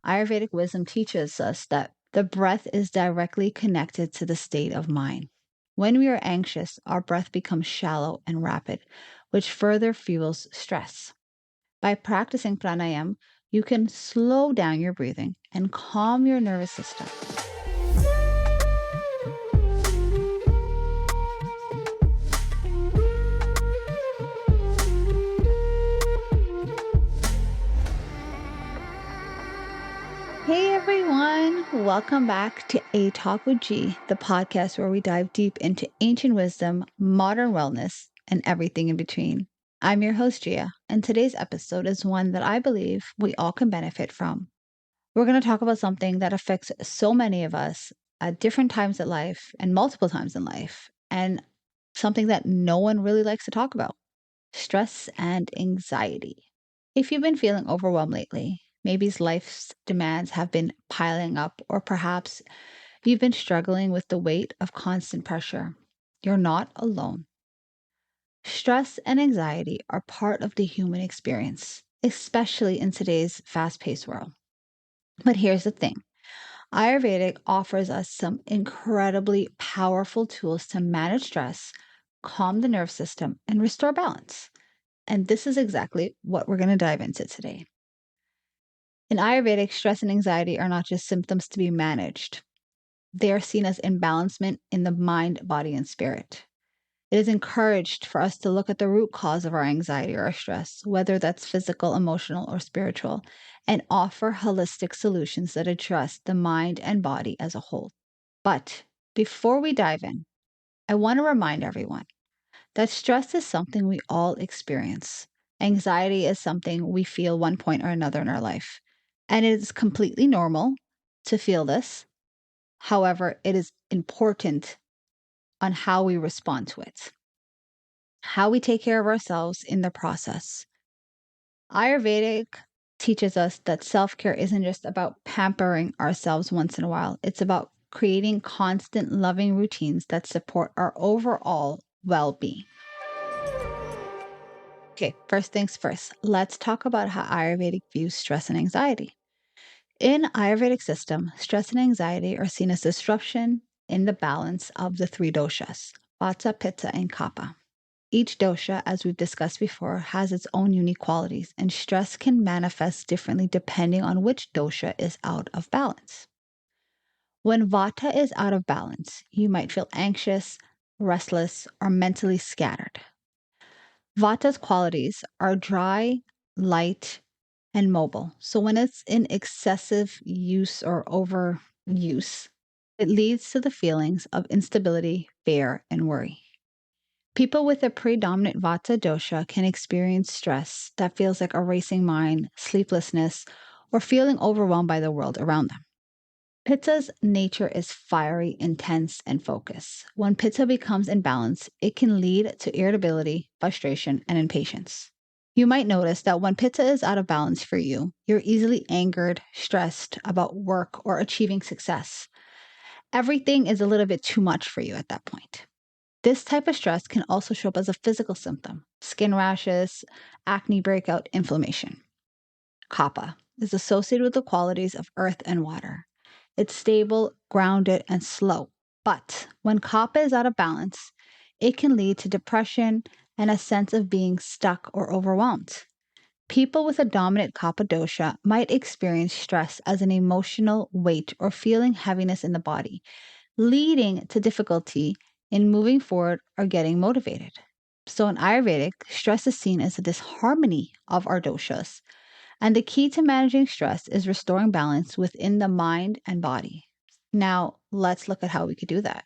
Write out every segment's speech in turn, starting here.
Ayurvedic wisdom teaches us that the breath is directly connected to the state of mind. When we are anxious, our breath becomes shallow and rapid, which further fuels stress. By practicing pranayam, you can slow down your breathing and calm your nervous system. Hey everyone, welcome back to A Talk with G, the podcast where we dive deep into ancient wisdom, modern wellness, and everything in between. I'm your host, Gia, and today's episode is one that I believe we all can benefit from. We're going to talk about something that affects so many of us at different times in life and multiple times in life, and something that no one really likes to talk about: stress and anxiety. If you've been feeling overwhelmed lately, maybe life's demands have been piling up, or perhaps you've been struggling with the weight of constant pressure, you're not alone. Stress and anxiety are part of the human experience, especially in today's fast paced world. But here's the thing: Ayurvedic offers us some incredibly powerful tools to manage stress, calm the nerve system, and restore balance. And this is exactly what we're going to dive into today. In Ayurvedic, stress and anxiety are not just symptoms to be managed, they are seen as imbalancement in the mind, body, and spirit. It is encouraged for us to look at the root cause of our anxiety or our stress, whether that's physical, emotional, or spiritual, and offer holistic solutions that address the mind and body as a whole. But before we dive in, I want to remind everyone that stress is something we all experience. Anxiety is something we feel one point or another in our life. And it is completely normal to feel this. However, it is important on how we respond to it, how we take care of ourselves in the process. Ayurvedic teaches us that self care isn't just about pampering ourselves once in a while, it's about creating constant, loving routines that support our overall well being. Okay, first things first, let's talk about how Ayurvedic views stress and anxiety. In Ayurvedic system, stress and anxiety are seen as disruption in the balance of the three doshas, vata, pitta, and kapha. Each dosha, as we've discussed before, has its own unique qualities, and stress can manifest differently depending on which dosha is out of balance. When vata is out of balance, you might feel anxious, restless, or mentally scattered. Vata's qualities are dry, light, and mobile. So when it's in excessive use or overuse, it leads to the feelings of instability, fear, and worry. People with a predominant Vata dosha can experience stress that feels like a racing mind, sleeplessness, or feeling overwhelmed by the world around them. Pitta's nature is fiery, intense, and focused. When Pitta becomes imbalanced, it can lead to irritability, frustration, and impatience. You might notice that when Pitta is out of balance for you, you're easily angered, stressed about work, or achieving success. Everything is a little bit too much for you at that point. This type of stress can also show up as a physical symptom: skin rashes, acne breakout, inflammation. Kapha is associated with the qualities of earth and water. It's stable, grounded, and slow. But when kapha is out of balance, it can lead to depression and a sense of being stuck or overwhelmed. People with a dominant kapha dosha might experience stress as an emotional weight or feeling heaviness in the body, leading to difficulty in moving forward or getting motivated. So in Ayurvedic, stress is seen as a disharmony of our doshas, and the key to managing stress is restoring balance within the mind and body. Now, let's look at how we could do that.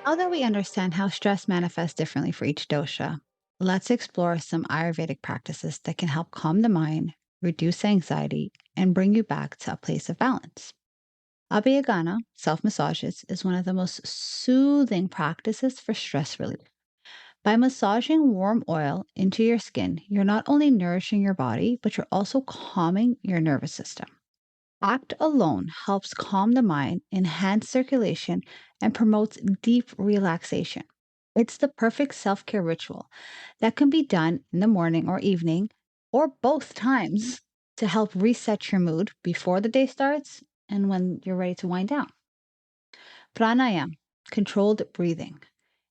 Now that we understand how stress manifests differently for each dosha, let's explore some Ayurvedic practices that can help calm the mind, reduce anxiety, and bring you back to a place of balance. Abhyagana, self massages, is one of the most soothing practices for stress relief. By massaging warm oil into your skin, you're not only nourishing your body, but you're also calming your nervous system. Act alone helps calm the mind, enhance circulation, and promotes deep relaxation. It's the perfect self care ritual that can be done in the morning or evening, or both times. to help reset your mood before the day starts and when you're ready to wind down. Pranayama, controlled breathing,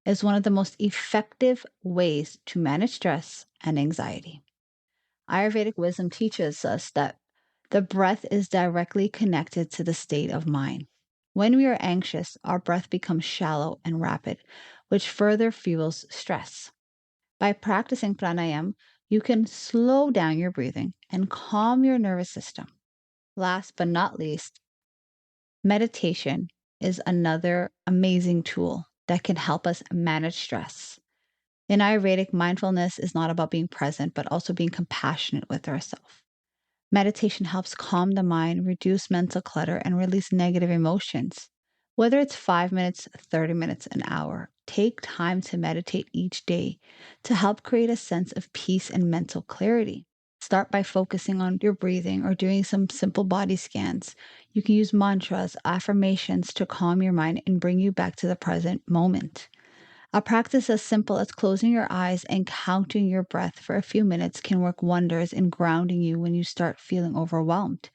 is one of the most effective ways to manage stress and anxiety. Ayurvedic wisdom teaches us that the breath is directly connected to the state of mind. When we are anxious, our breath becomes shallow and rapid, which further fuels stress. By practicing pranayama, you can slow down your breathing and calm your nervous system. Last but not least, meditation is another amazing tool that can help us manage stress. In Ayurvedic, mindfulness is not about being present, but also being compassionate with ourselves. Meditation helps calm the mind, reduce mental clutter, and release negative emotions. Whether it's 5 minutes, 30 minutes, an hour, take time to meditate each day to help create a sense of peace and mental clarity. Start by focusing on your breathing or doing some simple body scans. You can use mantras, affirmations to calm your mind and bring you back to the present moment. A practice as simple as closing your eyes and counting your breath for a few minutes can work wonders in grounding you when you start feeling overwhelmed.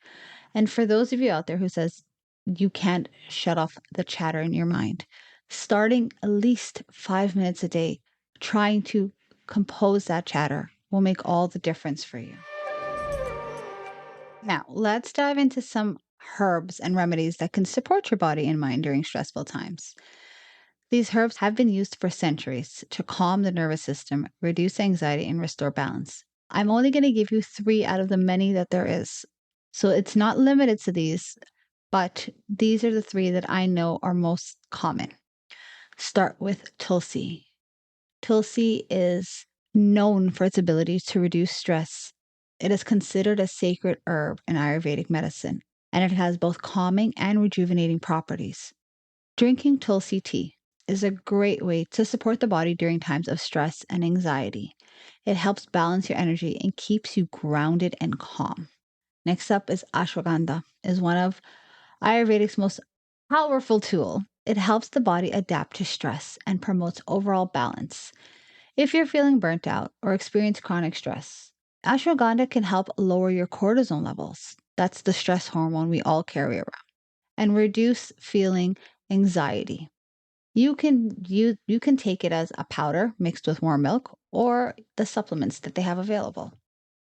And for those of you out there who says you can't shut off the chatter in your mind, starting at least 5 minutes a day, trying to compose that chatter will make all the difference for you. Now, let's dive into some herbs and remedies that can support your body and mind during stressful times. These herbs have been used for centuries to calm the nervous system, reduce anxiety, and restore balance. I'm only going to give you 3 out of the many that there is. So it's not limited to these, but these are the 3 that I know are most common. Start with Tulsi. Tulsi is known for its ability to reduce stress. It is considered a sacred herb in Ayurvedic medicine, and it has both calming and rejuvenating properties. Drinking Tulsi tea is a great way to support the body during times of stress and anxiety. It helps balance your energy and keeps you grounded and calm. Next up is ashwagandha, is one of Ayurvedic's most powerful tool. It helps the body adapt to stress and promotes overall balance. If you're feeling burnt out or experience chronic stress, ashwagandha can help lower your cortisol levels. That's the stress hormone we all carry around, and reduce feeling anxiety. You can take it as a powder mixed with warm milk or the supplements that they have available.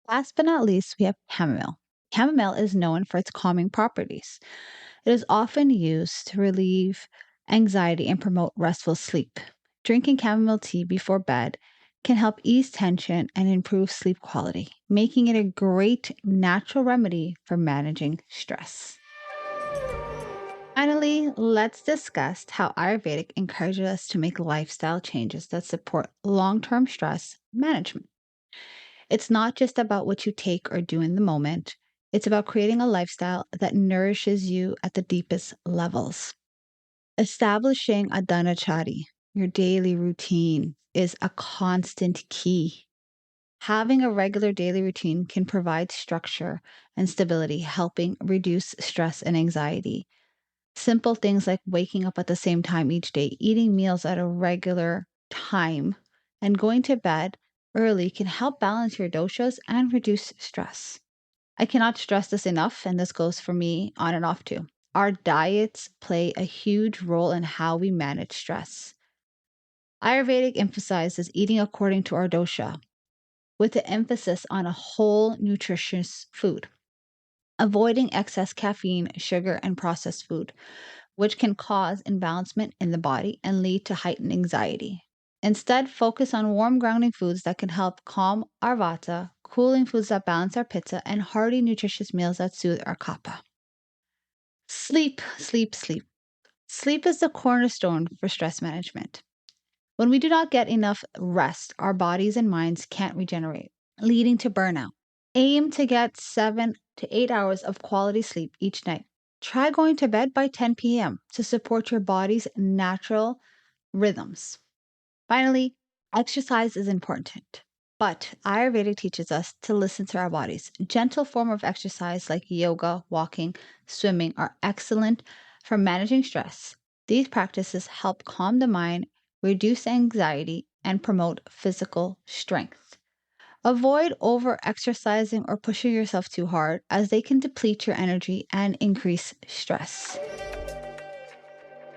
Last but not least, we have chamomile. Chamomile is known for its calming properties. It is often used to relieve anxiety and promote restful sleep. Drinking chamomile tea before bed can help ease tension and improve sleep quality, making it a great natural remedy for managing stress. Finally, let's discuss how Ayurvedic encourages us to make lifestyle changes that support long term stress management. It's not just about what you take or do in the moment, it's about creating a lifestyle that nourishes you at the deepest levels. Establishing a danachari, your daily routine, is a constant key. Having a regular daily routine can provide structure and stability, helping reduce stress and anxiety. Simple things like waking up at the same time each day, eating meals at a regular time, and going to bed early can help balance your doshas and reduce stress. I cannot stress this enough, and this goes for me on and off too. Our diets play a huge role in how we manage stress. Ayurvedic emphasizes eating according to our dosha, with the emphasis on a whole, nutritious food, avoiding excess caffeine, sugar, and processed food, which can cause imbalancement in the body and lead to heightened anxiety. Instead, focus on warm grounding foods that can help calm our vata, cooling foods that balance our pitta, and hearty, nutritious meals that soothe our kapha. Sleep, sleep, sleep. Sleep is the cornerstone for stress management. When we do not get enough rest, our bodies and minds can't regenerate, leading to burnout. Aim to get 7 to 8 hours of quality sleep each night. Try going to bed by 10 p.m. to support your body's natural rhythms. Finally, exercise is important, but Ayurveda teaches us to listen to our bodies. Gentle form of exercise like yoga, walking, swimming are excellent for managing stress. These practices help calm the mind, reduce anxiety, and promote physical strength. Avoid over exercising or pushing yourself too hard, as they can deplete your energy and increase stress.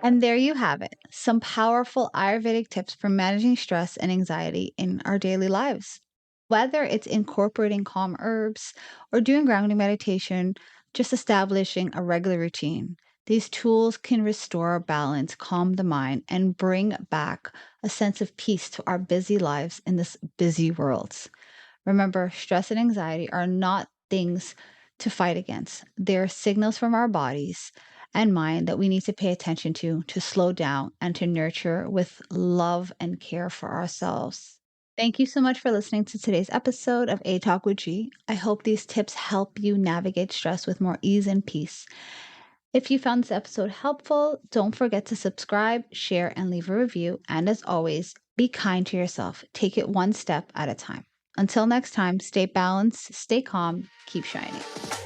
And there you have it, some powerful Ayurvedic tips for managing stress and anxiety in our daily lives. Whether it's incorporating calm herbs or doing grounding meditation, just establishing a regular routine, these tools can restore balance, calm the mind, and bring back a sense of peace to our busy lives in this busy world. Remember, stress and anxiety are not things to fight against. They're signals from our bodies and mind that we need to pay attention to slow down, and to nurture with love and care for ourselves. Thank you so much for listening to today's episode of A Talk with G. I hope these tips help you navigate stress with more ease and peace. If you found this episode helpful, don't forget to subscribe, share, and leave a review. And as always, be kind to yourself. Take it one step at a time. Until next time, stay balanced, stay calm, keep shining.